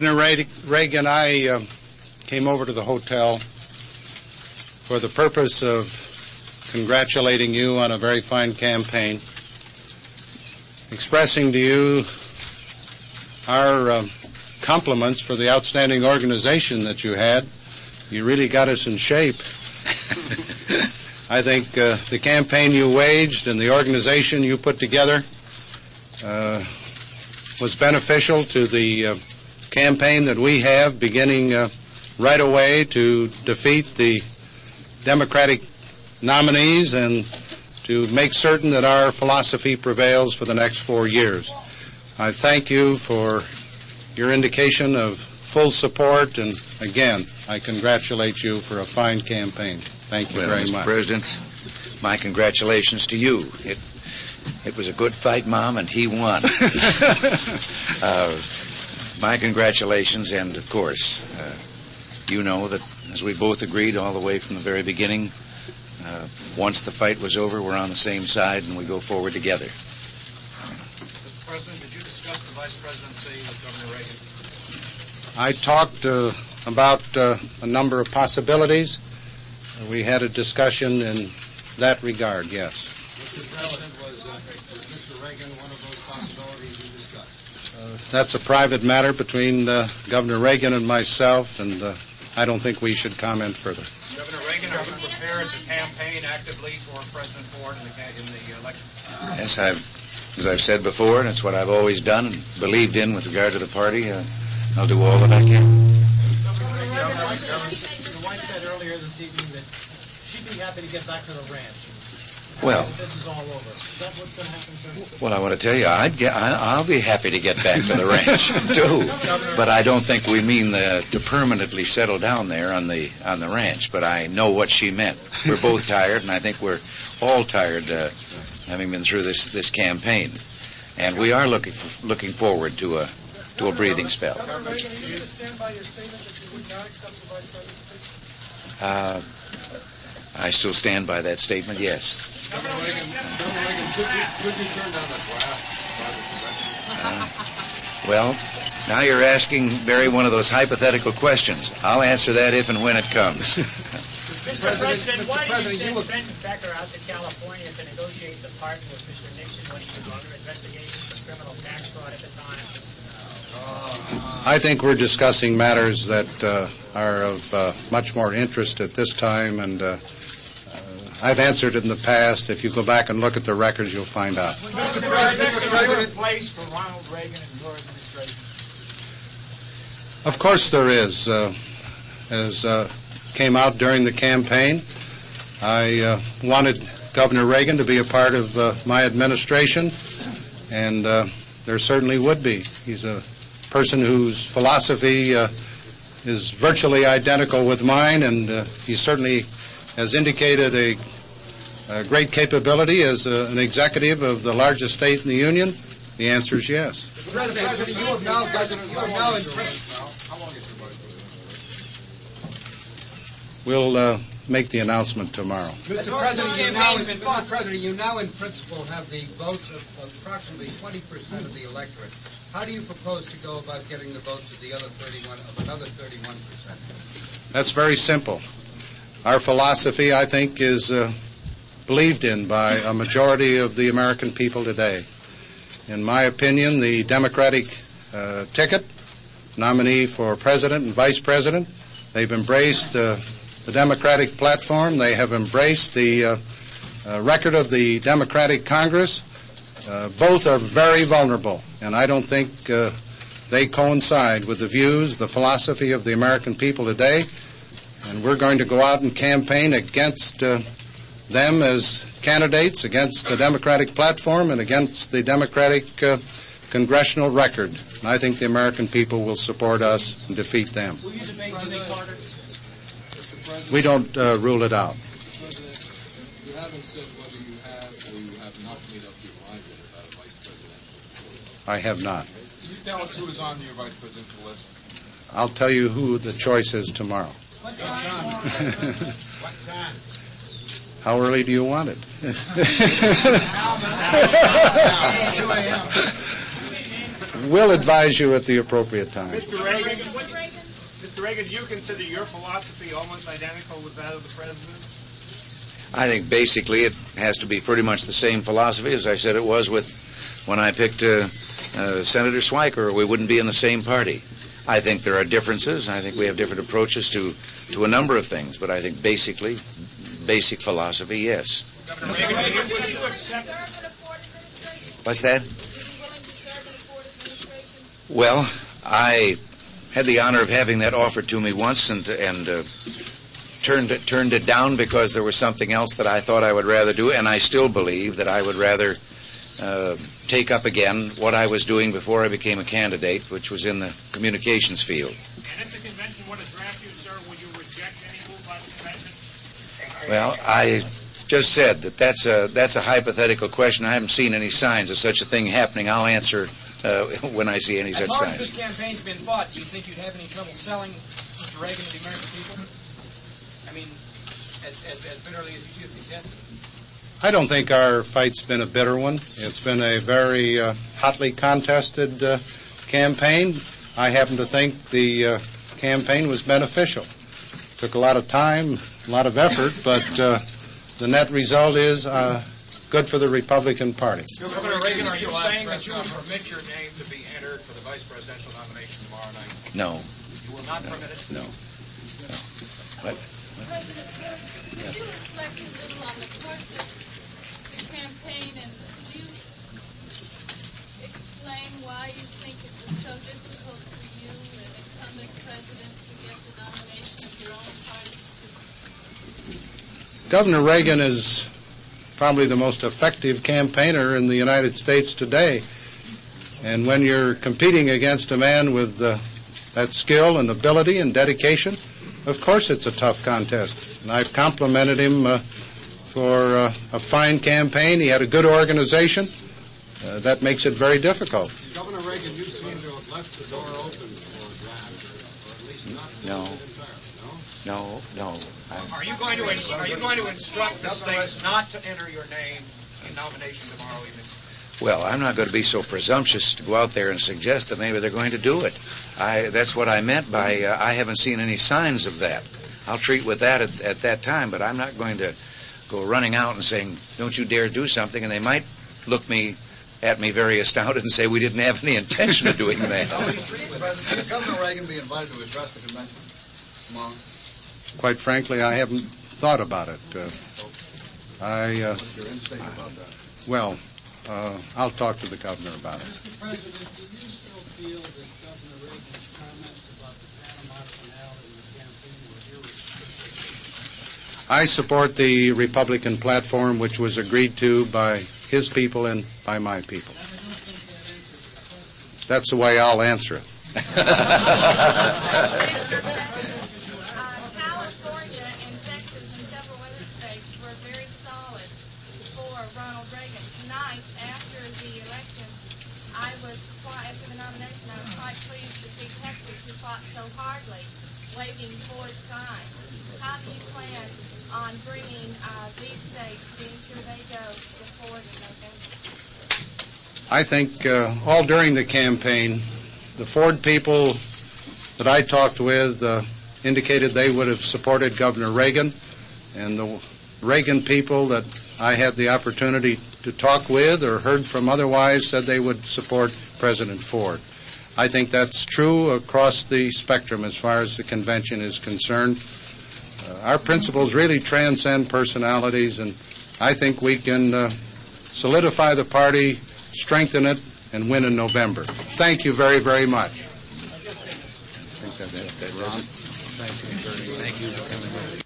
Reagan, I came over to the hotel for the purpose of congratulating you on a very fine campaign, expressing to you our compliments for the outstanding organization that you had. You really got us in shape. I think the campaign you waged and the organization you put together was beneficial to the campaign that we have, beginning right away to defeat the Democratic nominees and to make certain that our philosophy prevails for the next 4 years. I thank you for your indication of full support, and again, I congratulate you for a fine campaign. Thank you very much. Mr. President, my congratulations to you. It was a good fight, Mom, and he won. My congratulations, and of course, you know that as we both agreed all the way from the very beginning, once the fight was over, we're on the same side and we go forward together. Mr. President, did you discuss the Vice Presidency with Governor Reagan? I talked about a number of possibilities. We had a discussion in that regard, yes. Mr. President, was Mr. Reagan one of those possibilities you discussed? That's a private matter between Governor Reagan and myself, and I don't think we should comment further. Governor Reagan, are you prepared to campaign actively for President Ford in the election? Yes, as I've said before, and it's what I've always done and believed in with regard to the party, I'll do all that I can. Your wife said earlier this evening that she'd be happy to get back to the ranch. Well, this is all over. Is that what's going to happen, sir? Well, I want to tell you, I'll be happy to get back to the ranch too. But I don't think we mean to permanently settle down there on the ranch. But I know what she meant. We're both tired, and I think we're all tired, having been through this campaign. And we are looking forward to a breathing spell. Governor Reagan, are you going to stand by your statement that you would not accept the Vice Presidency? I still stand by that statement, yes. Governor Reagan, could you turn down that draft? Well, now you're asking Barry one of those hypothetical questions. I'll answer that if and when it comes. Mr. President, why did you send Brent Becker out to California to negotiate the pardon with Mr. Nixon when he was under investigation for criminal tax fraud at the time? I think we're discussing matters that are of much more interest at this time, and I've answered it in the past. If you go back and look at the records, you'll find out. Mr. President, is there a place for Ronald Reagan in your administration? Of course there is. As came out during the campaign, I wanted Governor Reagan to be a part of my administration, and there certainly would be. He's a person whose philosophy is virtually identical with mine, and he certainly has indicated a great capability as an executive of the largest state in the Union. The answer is yes. Mr. President, you have now in principle. We'll make the announcement tomorrow. Mr. President, you now in principle have the votes of approximately 20% of the electorate. How do you propose to go about getting the votes of another 31%? That's very simple. Our philosophy, I think, is believed in by a majority of the American people today. In my opinion, the Democratic ticket, nominee for president and vice president, they've embraced the Democratic platform. They have embraced the record of the Democratic Congress. Both are very vulnerable, and I don't think they coincide with the views, the philosophy of the American people today. And we're going to go out and campaign against them as candidates, against the Democratic platform, and against the Democratic congressional record. And I think the American people will support us and defeat them. Will you debate Jimmy Carter? We don't rule it out. President, you haven't said whether you have or you have not made up your mind yet about a vice presidential. I have not. Can you tell us who is on your vice presidential list? I'll tell you who the choice is tomorrow. What time? What time? How early do you want it? 2 a.m. We'll advise you at the appropriate time. Mr. Reagan, do you consider your philosophy almost identical with that of the President? I think basically it has to be pretty much the same philosophy as I said it was with when I picked Senator Schweiker. We wouldn't be in the same party. I think there are differences. I think we have different approaches to a number of things, but I think basically, basic philosophy, yes. What's that? Well, I had the honor of having that offered to me once and turned it down because there was something else that I thought I would rather do, and I still believe that I would rather take up again what I was doing before I became a candidate, which was in the communications field. And if the convention were to draft you, sir, would you reject any move by the convention? Well, I just said that that's a hypothetical question. I haven't seen any signs of such a thing happening. I'll answer when I see any such signs. As hard as this campaign's been fought, do you think you'd have any trouble selling Mr. Reagan to the American people? I mean, as bitterly as you see it contested. I don't think our fight's been a bitter one. It's been a very hotly contested campaign. I happen to think the campaign was beneficial. Took a lot of time, a lot of effort, but the net result is good for the Republican Party. Governor Reagan, are you saying that you will permit your name to be entered for the vice presidential nomination tomorrow night? No. You will not permit it? No. What? President, could you reflect a little on the course of the campaign, and could you explain why you think it was so difficult for you, an incumbent president, to get the nomination of your own party? Governor Reagan is probably the most effective campaigner in the United States today. And when you're competing against a man with that skill and ability and dedication, of course it's a tough contest. And I've complimented him for a fine campaign. He had a good organization. That makes it very difficult. Governor Reagan, you seem to have left the door open for a draft, or at least not No. Are you going to instruct the states not to enter your name in nomination tomorrow evening? Well, I'm not going to be so presumptuous to go out there and suggest that maybe they're going to do it. That's what I meant by I haven't seen any signs of that. I'll treat with that at that time, but I'm not going to go running out and saying, don't you dare do something, and they might look at me very astounded and say we didn't have any intention of doing that. Will Governor Reagan be invited to address the convention tomorrow? Quite frankly, I haven't thought about it. What's your instinct about that? Well, I'll talk to the governor about it. Mr. President, do you still feel that Governor Reagan's comments about the Panama Canal in the campaign were irresponsible? I support the Republican platform, which was agreed to by his people and by my people. That's the way I'll answer it. California and Texas and several other states were very solid for Ronald Reagan. Tonight, after the election, after the nomination, I was quite pleased to see Texas, who fought so hardly, waving Ford's sign. How do you plan on bringing these states, being sure they go to Ford in November? I think all during the campaign, the Ford people that I talked with indicated they would have supported Governor Reagan, and the Reagan people that I had the opportunity to talk with or heard from otherwise said they would support President Ford. I think that's true across the spectrum as far as the convention is concerned. Our principles really transcend personalities, and I think we can solidify the party, strengthen it, and win in November. Thank you very, very much. Thank you for coming.